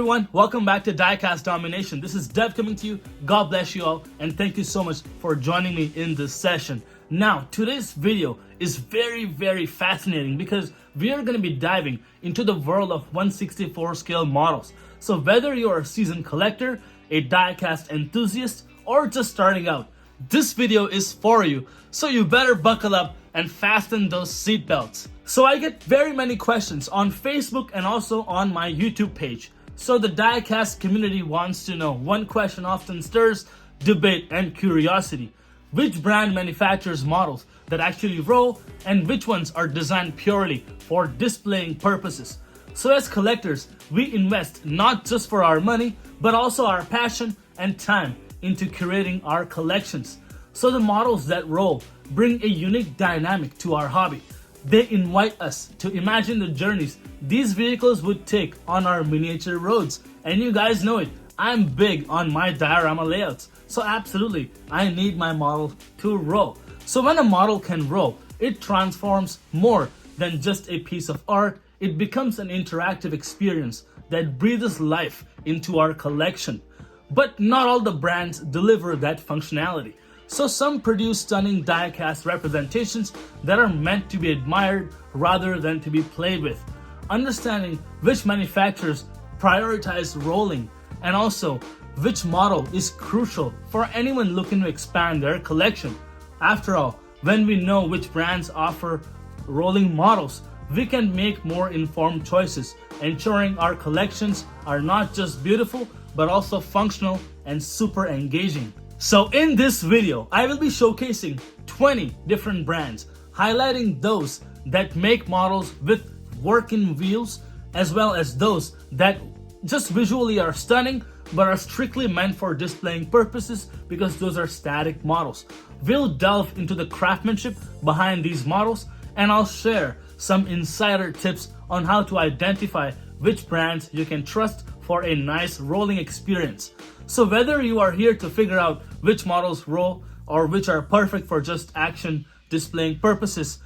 everyone, welcome back to Diecast Domination. This is Dev coming to you. God bless you all, and thank you so much for joining me in this session. Now, today's video is very fascinating because we are going to be diving into the world of 1/64 scale models. So whether you're a seasoned collector, a diecast enthusiast, or just starting out, this video is for you. So you better buckle up and fasten those seatbelts. So I get very many questions on Facebook and also on my YouTube page. So the diecast community wants to know. One question often stirs debate and curiosity. Which brand manufactures models that actually roll and which ones are designed purely for displaying purposes? So as collectors, we invest not just for our money, but also our passion and time into curating our collections. So the models that roll bring a unique dynamic to our hobby. They invite us to imagine the journeys these vehicles would take on our miniature roads. And you guys know it, I'm big on my diorama layouts. So absolutely, I need my model to roll. So when a model can roll, it transforms more than just a piece of art. It becomes an interactive experience that breathes life into our collection. But not all the brands deliver that functionality. So some produce stunning diecast representations that are meant to be admired rather than to be played with. Understanding which manufacturers prioritize rolling and also which model is crucial for anyone looking to expand their collection. After all, when we know which brands offer rolling models, we can make more informed choices, ensuring our collections are not just beautiful, but also functional and super engaging. So in this video, I will be showcasing 20 different brands, highlighting those that make models with working wheels, as well as those that just visually are stunning, but are strictly meant for displaying purposes because those are static models. We'll delve into the craftsmanship behind these models, and I'll share some insider tips on how to identify which brands you can trust for a nice rolling experience. So whether you are here to figure out which models roll or which are perfect for just action displaying purposes,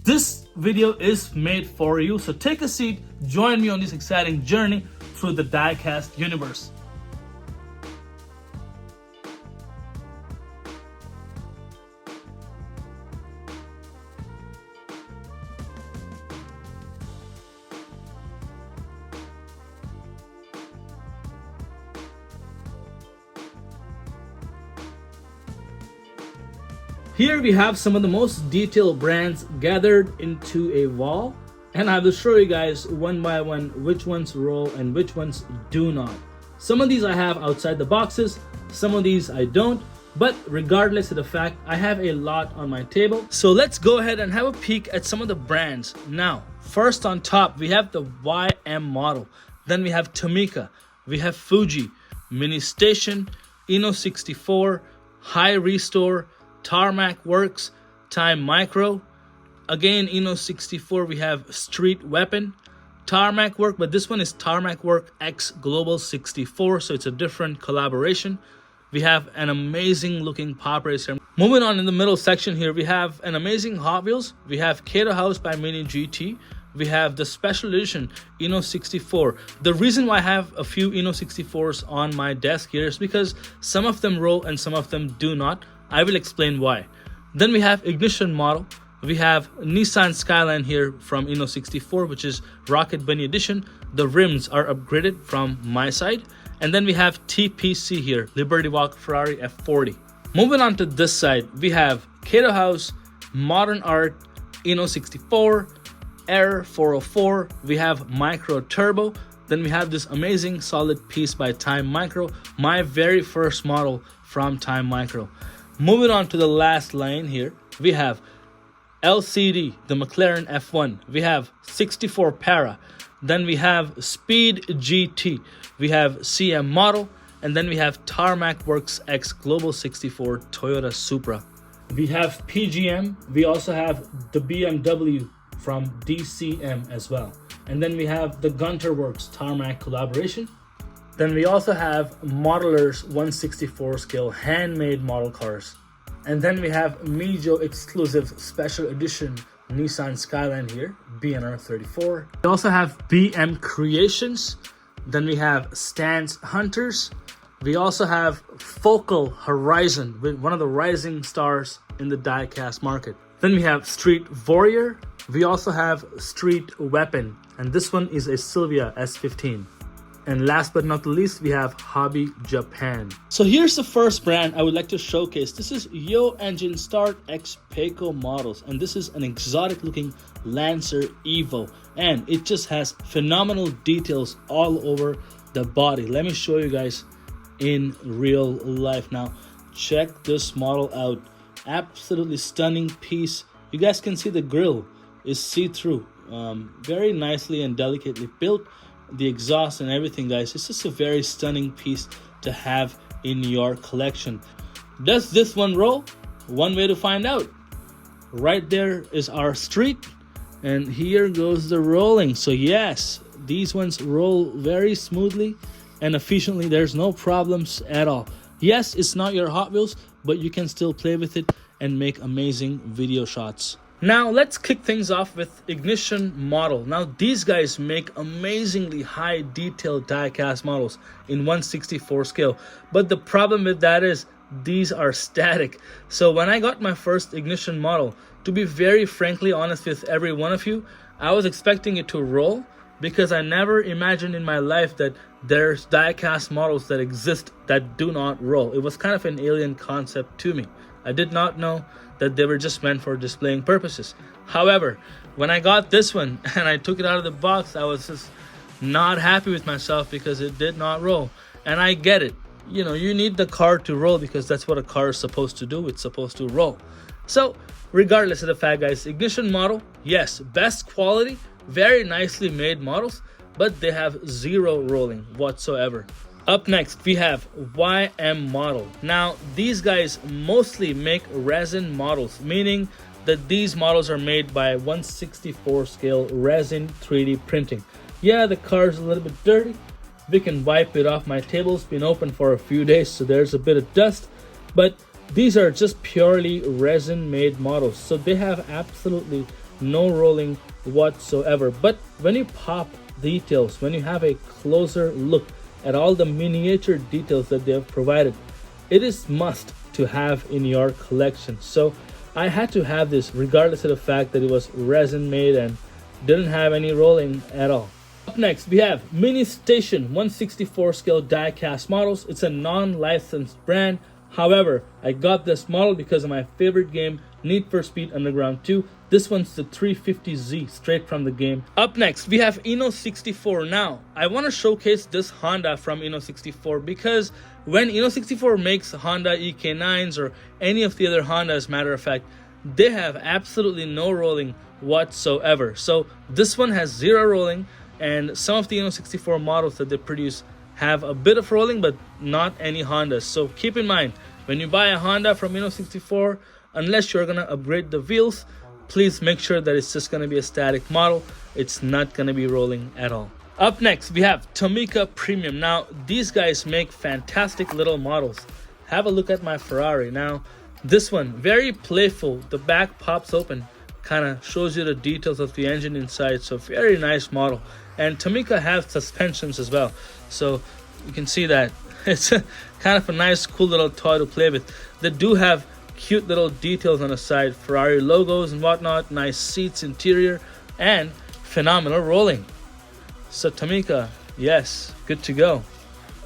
this video is made for you. So take a seat, join me on this exciting journey through the diecast universe. Here we have some of the most detailed brands gathered into a wall, and I will show you guys one by one which ones roll and which ones do not. Some of these I have outside the boxes, some of these I don't, but regardless of the fact, I have a lot on my table. So let's go ahead and have a peek at some of the brands. Now, first on top, we have the YM model. Then we have Tomica, we have Fuji, Mini Station, Inno64, High Restore, TARMAC Works, Time Micro. Again, Inno64, we have Street Weapon, TARMAC Work, but this one is TARMAC Work X Global 64, so it's a different collaboration. We have an amazing looking pop racer. Moving on in the middle section here, we have an amazing Hot Wheels. We have Kaido House by Mini GT. We have the special edition Inno64. The reason why I have a few Inno64s on my desk here is because some of them roll and some of them do not. I will explain why. Then we have Ignition model. We have Nissan Skyline here from Inno64, which is Rocket Bunny edition. The rims are upgraded from my side. And then we have TPC here, Liberty Walk Ferrari F40. Moving on to this side, we have Kaido House, Modern Art, Inno64, Air 404. We have Micro Turbo. Then we have this amazing solid piece by Time Micro, my very first model from Time Micro. Moving on to the last line here, we have LCD, the McLaren F1. We have 64 Para. Then we have Speed GT. We have CM model. And then we have TARMAC Works X Global 64 Toyota Supra. We have PGM. We also have the BMW from DCM as well. And then we have the Gunter Works TARMAC collaboration. Then we also have Modeler's 1/64 scale handmade model cars. And then we have MIJO exclusive special edition Nissan Skyline here, BNR 34. We also have BM Creations, Then we have Stance Hunters. We also have Focal Horizon, with one of the rising stars in the diecast market. Then we have Street Warrior. We also have Street Weapon, and this one is a Sylvia S15. And last but not the least, we have Hobby Japan. So here's the first brand I would like to showcase. This is Yo Engine Start X Peiko models, and this is an exotic looking Lancer Evo, and it just has phenomenal details all over the body. Let me show you guys in real life. Now check this model out. Absolutely stunning piece. You guys can see the grille is see-through, very nicely and delicately built. The exhaust and everything, guys, it's just a very stunning piece to have in your collection. Does this one roll? One way to find out. Right there is our street, and here goes the rolling. So yes, these ones roll very smoothly and efficiently. There's no problems at all. Yes, it's not your Hot Wheels, but you can still play with it and make amazing video shots. Now let's kick things off with Ignition Model. Now these guys make amazingly high detailed diecast models in 1/64 scale, but the problem with that is these are static. So when I got my first Ignition model, to be very frankly honest with every one of you, I was expecting it to roll, because I never imagined in my life that there's diecast models that exist that do not roll. It was kind of an alien concept to me. I did not know that they were just meant for displaying purposes. However, when I got this one and I took it out of the box, I was just not happy with myself because it did not roll. And I get it. You know, you need the car to roll because that's what a car is supposed to do. It's supposed to roll. So regardless of the fact, guys, Ignition model, yes, best quality, very nicely made models, but they have zero rolling whatsoever. Up next, we have YM model. Now, these guys mostly make resin models, meaning that these models are made by 1/64 scale resin 3D printing. Yeah, the car is a little bit dirty. We can wipe it off. My table's been open for a few days, so there's a bit of dust, but these are just purely resin made models, so they have absolutely no rolling whatsoever. But when you pop details, when you have a closer look at all the miniature details that they have provided, it is must to have in your collection. So I had to have this regardless of the fact that it was resin made and didn't have any rolling at all. Up next, we have Mini Station 1/64 scale diecast models. It's a non-licensed brand. However, I got this model because of my favorite game, Need for Speed Underground 2. This one's the 350Z, straight from the game. Up next, we have Inno64. Now, I want to showcase this Honda from Inno64 because when Inno64 makes Honda EK9s or any of the other Hondas, matter of fact, they have absolutely no rolling whatsoever. So this one has zero rolling, and some of the Inno64 models that they produce have a bit of rolling, but not any Hondas. So keep in mind, when you buy a Honda from Inno64, unless you're gonna upgrade the wheels, please make sure that it's just gonna be a static model. It's not gonna be rolling at all. Up next, we have Tomica Premium. Now, these guys make fantastic little models. Have a look at my Ferrari. Now, this one, very playful. The back pops open, kind of shows you the details of the engine inside. So very nice model. And Tomica have suspensions as well, so you can see that it's kind of a nice, cool little toy to play with. They do have cute little details on the side, Ferrari logos and whatnot, nice seats, interior, and phenomenal rolling. So Tomica, yes, good to go.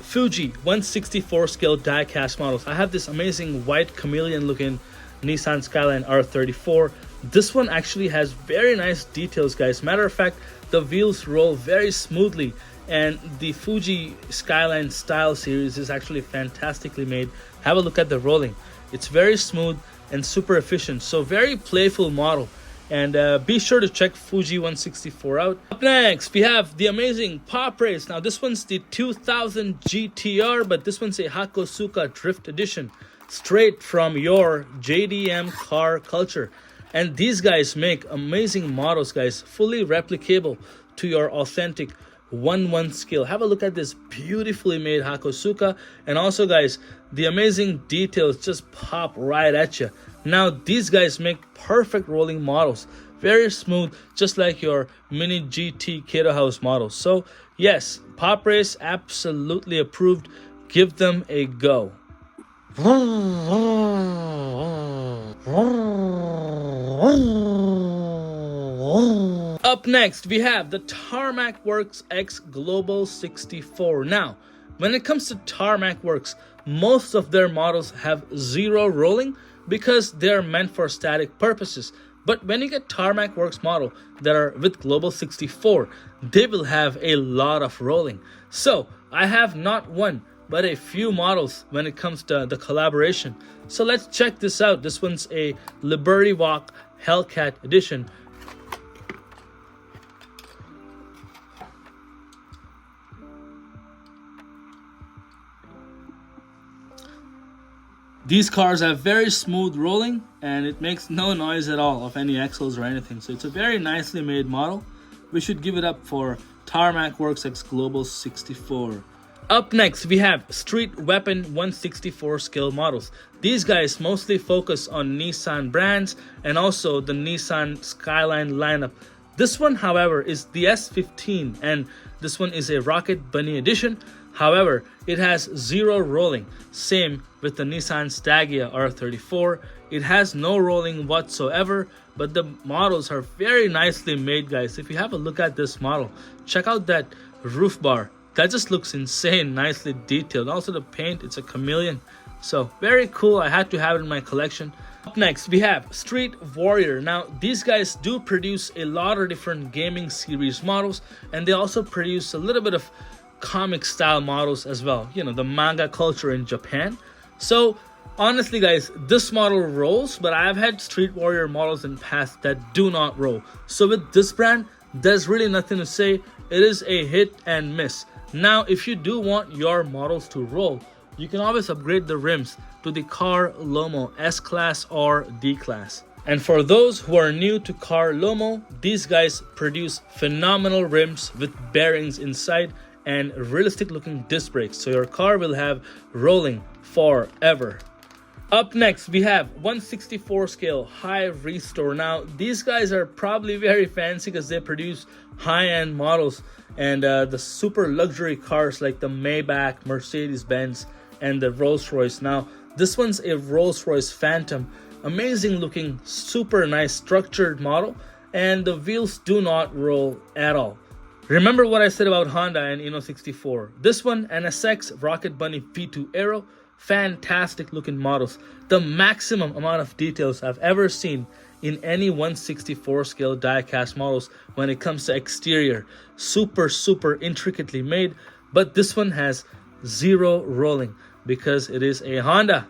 Fuji 1/64 scale diecast models. I have this amazing white chameleon looking Nissan Skyline R34. This one actually has very nice details, guys. Matter of fact, the wheels roll very smoothly, and the Fuji Skyline Style series is actually fantastically made. Have a look at the rolling. It's very smooth and super efficient, so very playful model. And be sure to check Fuji 1/64 out. Up next, we have the amazing Pop Race. Now this one's the 2000 GTR, but this one's a Hakosuka Drift Edition, straight from your JDM car culture. And these guys make amazing models, guys, fully replicable to your authentic 1/1 scale. Have a look at this beautifully made Hakosuka. And also, guys, the amazing details just pop right at you. Now, these guys make perfect rolling models very smooth, just like your mini GT Kaido House models. So yes, Pop Race absolutely approved. Give them a go. Up next, we have the TARMAC Works X Global 64. Now, when it comes to TARMAC Works, most of their models have zero rolling because they're meant for static purposes. But when you get TARMAC Works model that are with Global 64, they will have a lot of rolling. So I have not one, but a few models when it comes to the collaboration. So let's check this out. This one's a Liberty Walk Hellcat edition. These cars have very smooth rolling and it makes no noise at all of any axles or anything. So it's a very nicely made model. We should give it up for TARMAC Works X Global 64. Up next, we have Street Weapon 164 scale models. These guys mostly focus on Nissan brands and also the Nissan Skyline lineup. This one, however, is the S15 and this one is a Rocket Bunny edition. However, it has zero rolling. Same with the Nissan Stagea R34. It has no rolling whatsoever, but the models are very nicely made, guys. If you have a look at this model, check out that roof bar. That just looks insane, nicely detailed. Also the paint, it's a chameleon. So very cool. I had to have it in my collection. Up next, we have Street Warrior. Now, these guys do produce a lot of different gaming series models, and they also produce a little bit of comic style models as well, you know, the manga culture in Japan. So honestly, guys, this model rolls, but I've had Street Warrior models in the past that do not roll. So with this brand, there's really nothing to say. It is a hit and miss. Now, if you do want your models to roll, you can always upgrade the rims to the Car Lomo S-Class or D-Class. And for those who are new to Car Lomo, these guys produce phenomenal rims with bearings inside and realistic looking disc brakes, so your car will have rolling forever. Up next, we have 164 scale High Restore. Now, these guys are probably very fancy because they produce high-end models and the super luxury cars like the Maybach, Mercedes-Benz, and the Rolls-Royce. Now, this one's a Rolls-Royce Phantom. Amazing looking, super nice structured model, and the wheels do not roll at all. Remember what I said about Honda and Inno 64. This one, NSX Rocket Bunny V2 Aero, fantastic looking models. The maximum amount of details I've ever seen in any 164 scale diecast models when it comes to exterior. Super intricately made, but this one has zero rolling because it is a Honda.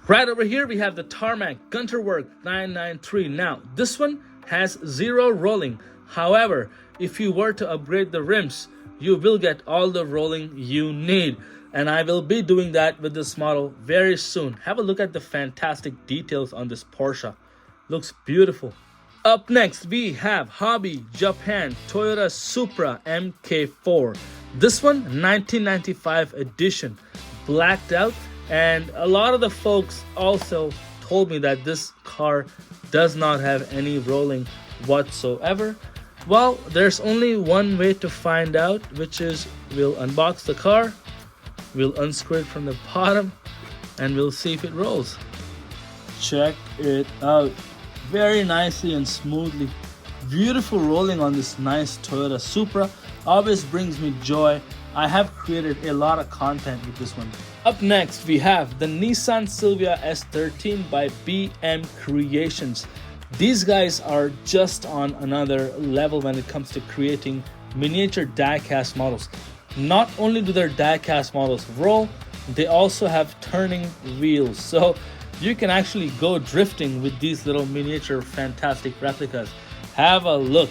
Right over here we have the TARMAC Gunter Work 993. Now this one has zero rolling. However, if you were to upgrade the rims, you will get all the rolling you need. And I will be doing that with this model very soon. Have a look at the fantastic details on this Porsche. Looks beautiful. Up next, we have Hobby Japan Toyota Supra MK4. This one, 1995 edition, blacked out. And a lot of the folks also told me that this car does not have any rolling whatsoever. Well, there's only one way to find out, which is we'll unbox the car, we'll unscrew it from the bottom, and we'll see if it rolls. Check it out. Very nicely and smoothly. Beautiful rolling on this nice Toyota Supra. Always brings me joy. I have created a lot of content with this one. Up next, we have the Nissan Silvia S13 by BM Creations. These guys are just on another level when it comes to creating miniature diecast models. Not only do their diecast models roll, they also have turning wheels. So you can actually go drifting with these little miniature fantastic replicas. Have a look.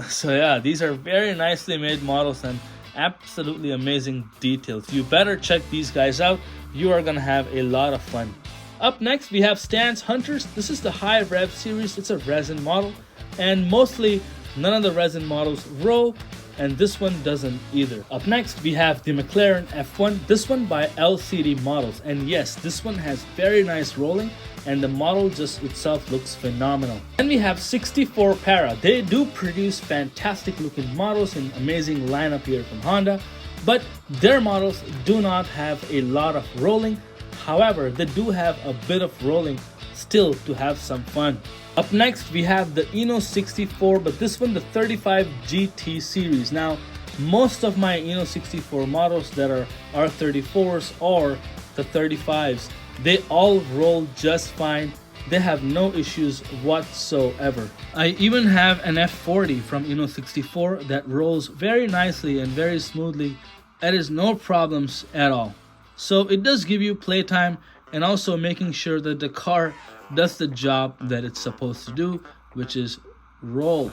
So yeah, these are very nicely made models and absolutely amazing details. You better check these guys out. You are gonna have a lot of fun. Up next, we have Stance Hunters. This is the High Rev series. It's a resin model, and mostly none of the resin models roll. and this one doesn't either. Up next, we have the McLaren F1, this one by LCD Models, and yes, this one has very nice rolling, and the model just itself looks phenomenal. Then we have 64 Para. They do produce fantastic looking models in amazing lineup here from Honda, but their models do not have a lot of rolling. However, they do have a bit of rolling still to have some fun. Up next, we have the Eno 64, but this one the 35 GT series. Now, most of my Eno 64 models that are R34s or the 35s, they all roll just fine. They have no issues whatsoever. I even have an F40 from Eno 64 that rolls very nicely and very smoothly. There is no problems at all. So it does give you playtime and also making sure that the car does the job that it's supposed to do, which is roll.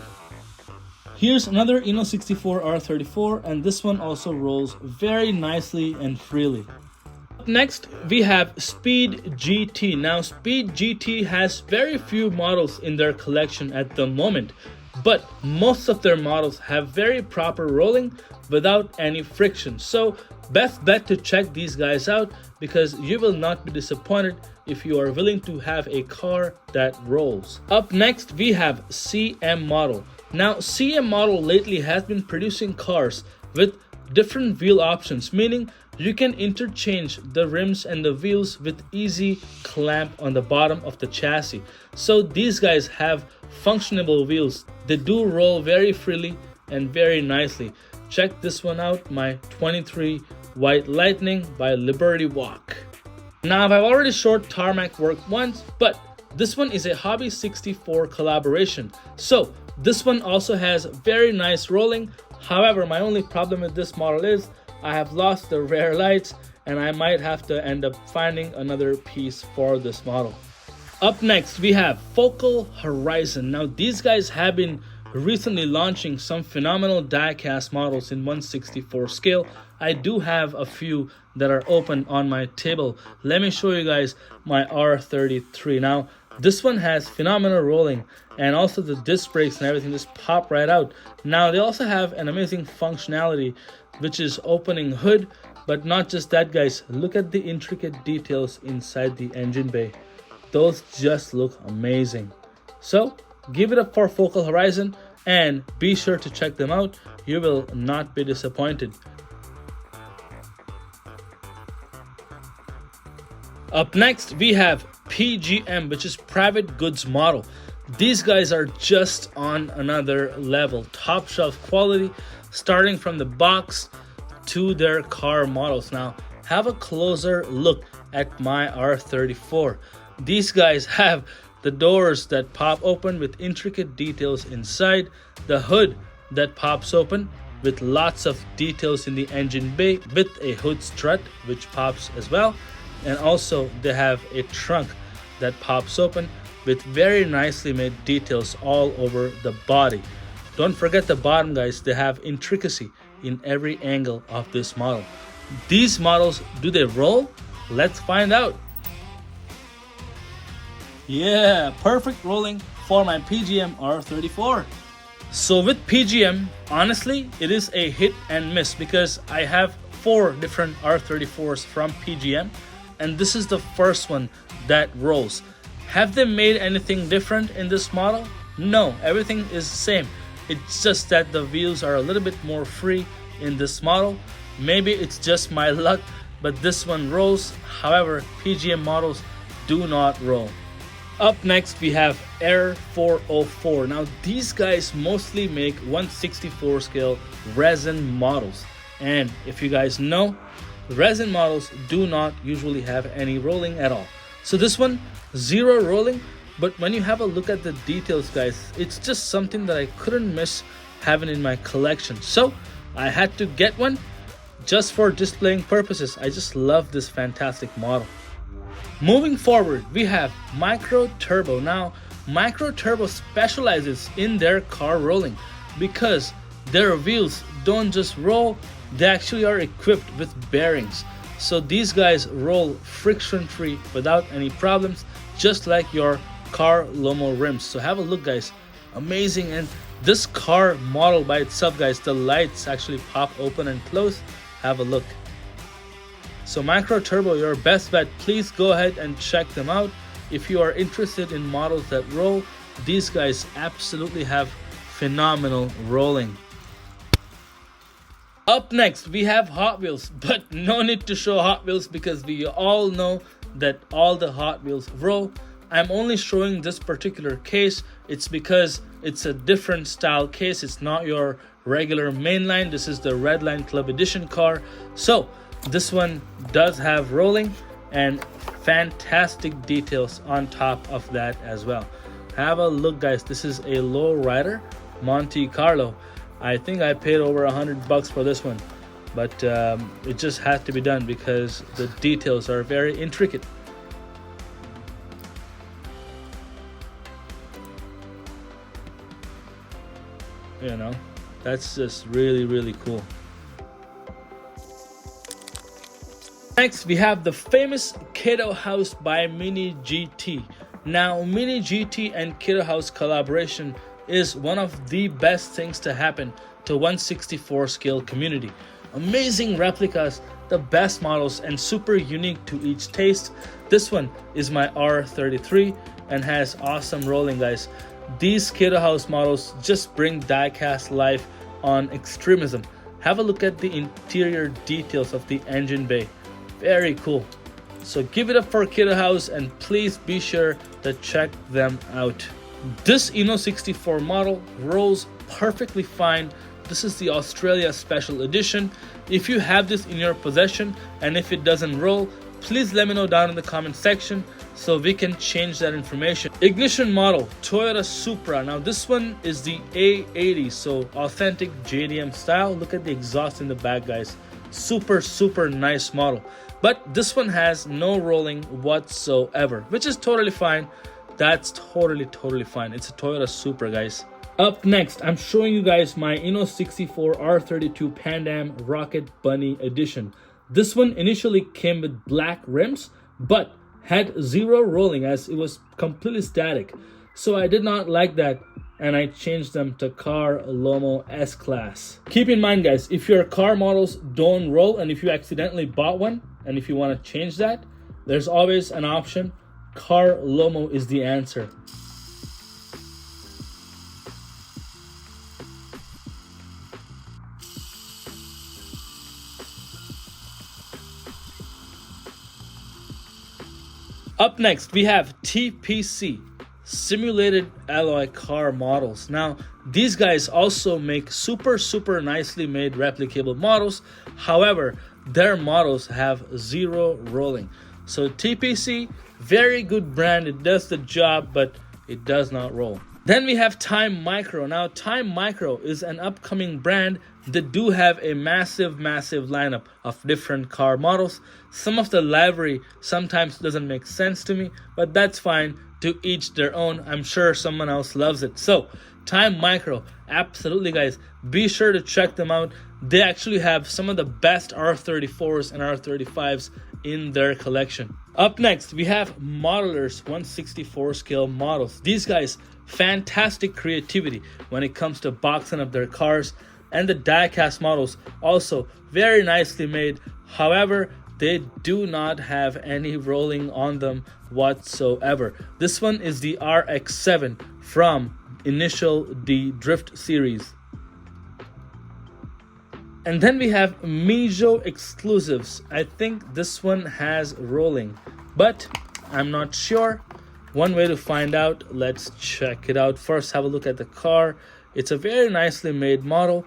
Here's another Eno 64 R34, and this one also rolls very nicely and freely. Next, we have Speed GT. Now, Speed GT has very few models in their collection at the moment, but most of their models have very proper rolling without any friction. So, best bet to check these guys out because you will not be disappointed if you are willing to have a car that rolls. Up next, we have CM Model. Now, CM Model lately has been producing cars with different wheel options, meaning you can interchange the rims and the wheels with easy clamp on the bottom of the chassis. So these guys have functionable wheels. They do roll very freely and very nicely. Check this one out, my 23 White Lightning by Liberty Walk. Now, I've already showed TARMAC work once, but this one is a Hobby 64 collaboration. So this one also has very nice rolling. However, my only problem with this model is I have lost the rear lights and I might have to end up finding another piece for this model. Up next, we have Focal Horizon. Now, these guys have been recently launching some phenomenal diecast models in 1/64 scale. I do have a few that are open on my table. Let me show you guys my R33. Now, this one has phenomenal rolling and also the disc brakes and everything just pop right out. Now, they also have an amazing functionality, which is opening hood, but not just that, guys. Look at the intricate details inside the engine bay. Those just look amazing. So give it up for Focal Horizon and be sure to check them out. You will not be disappointed. Up next, we have PGM, which is Private Goods Model. These guys are just on another level. Top shelf quality, starting from the box to their car models. Now, have a closer look at my R34. These guys have the doors that pop open with intricate details inside, the hood that pops open with lots of details in the engine bay with a hood strut which pops as well, and also they have a trunk that pops open with very nicely made details all over the body. Don't forget the bottom, guys. They have intricacy in every angle of this model. These models, do they roll? Let's find out. Yeah, perfect rolling for my PGM R34. So with PGM, honestly, it is a hit and miss because I have 4 different R34s from PGM and this is the first one that rolls. Have they made anything different in this model? No, everything is the same. It's just that the wheels are a little bit more free in this model. Maybe it's just my luck, but this one rolls. However, PGM models do not roll. Up next, we have Air 404. Now, these guys mostly make 1/64 scale resin models. And if you guys know, resin models do not usually have any rolling at all. So this one, 0 rolling. But when you have a look at the details, guys, it's just something that I couldn't miss having in my collection. So I had to get one just for displaying purposes. I just love this fantastic model. Moving forward, we have Micro Turbo. Now, Micro Turbo specializes in their car rolling because their wheels don't just roll, they actually are equipped with bearings. So these guys roll friction-free without any problems, just like your car Lomo rims. So have a look, guys. Amazing, and This car model by itself, guys, the lights actually pop open and close. Have a look. So Micro Turbo, your best bet. Please go ahead and check them out. If you are interested in models that roll, these guys absolutely have phenomenal rolling. Up next, we have Hot Wheels, but no need to show Hot Wheels because we all know that all the Hot Wheels roll. I'm only showing this particular case. It's because it's a different style case. It's not your regular mainline. This is the Redline Club Edition car. So this one does have rolling and fantastic details on top of that as well. Have a look, guys. This is a low rider Monte Carlo. I think I paid over $100 for this one, but it just had to be done because the details are very intricate. You know, that's just really cool. Next, we have the famous Kaido House by Mini GT. Now, Mini GT and Kaido House collaboration is one of the best things to happen to 1/64 scale community. Amazing replicas, the best models, and super unique to each taste. This one is my R33 and has awesome rolling, guys. These Kaido House models just bring diecast life on extremism. Have a look at the interior details of the engine bay. Very cool. So give it up for Kaido House and please be sure to check them out. This Eno 64 model rolls perfectly fine. This is the Australia Special Edition. If you have this in your possession and if it doesn't roll, please let me know down in the comment section so we can change that information. Ignition model, Toyota Supra. Now this one is the A80, so authentic JDM style. Look at the exhaust in the back, guys. Super nice model. But this one has no rolling whatsoever, which is totally fine. That's totally fine. It's a Toyota Supra, guys. Up next, I'm showing you guys my Eno 64 R32 Pan Am Rocket Bunny Edition. This one initially came with black rims, but had zero rolling as it was completely static. So I did not like that and I changed them to Car Lomo S-Class. Keep in mind, guys, if your car models don't roll and if you accidentally bought one and if you want to change that, there's always an option. Car Lomo is the answer. Up next, we have TPC, Simulated Alloy Car Models. Now, these guys also make super nicely made replicable models. However, their models have zero rolling. So TPC, very good brand. It does the job, but it does not roll. Then we have Time Micro. Now, Time Micro is an upcoming brand that do have a massive lineup of different car models. Some of the livery sometimes doesn't make sense to me, but that's fine. To each their own. I'm sure someone else loves it. So, Time Micro, absolutely, guys. Be sure to check them out. They actually have some of the best R34s and R35s in their collection. Up next, we have Modelers 1/64 scale models. These guys, fantastic creativity when it comes to boxing up their cars, and the diecast models also very nicely made. However, they do not have any rolling on them whatsoever. This one is the RX-7 from Initial D Drift series. And then we have MIJO exclusives. I think this one has rolling, but I'm not sure. One way to find out, let's check it out. First, have a look at the car. It's a very nicely made model.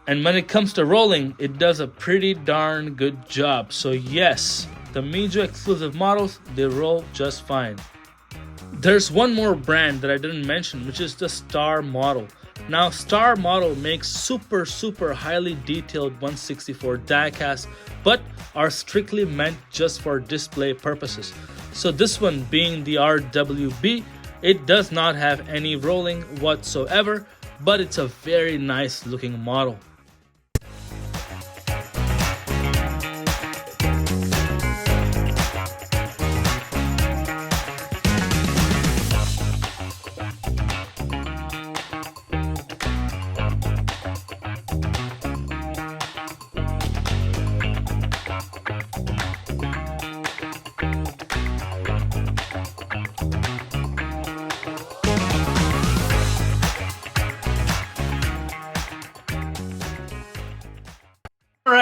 And when it comes to rolling, it does a pretty darn good job. So yes, the MIJO exclusive models, they roll just fine. There's one more brand that I didn't mention, which is the Star Model. Now, Star Model makes super highly detailed 1/64 diecast, but are strictly meant just for display purposes. So this one being the RWB, it does not have any rolling whatsoever, but it's a very nice looking model.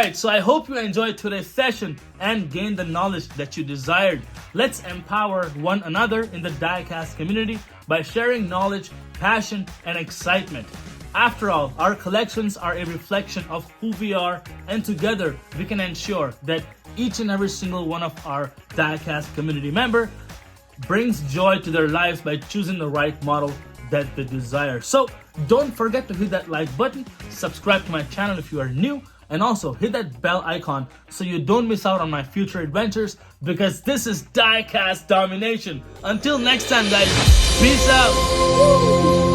Alright, so I hope you enjoyed today's session and gained the knowledge that you desired. Let's empower one another in the Diecast community by sharing knowledge, passion, and excitement. After all, our collections are a reflection of who we are, and together we can ensure that each and every single one of our Diecast community member brings joy to their lives by choosing the right model that they desire. So don't forget to hit that like button, subscribe to my channel if you are new, and also hit that bell icon so you don't miss out on my future adventures, because this is Diecast Domination. Until next time, guys, peace out.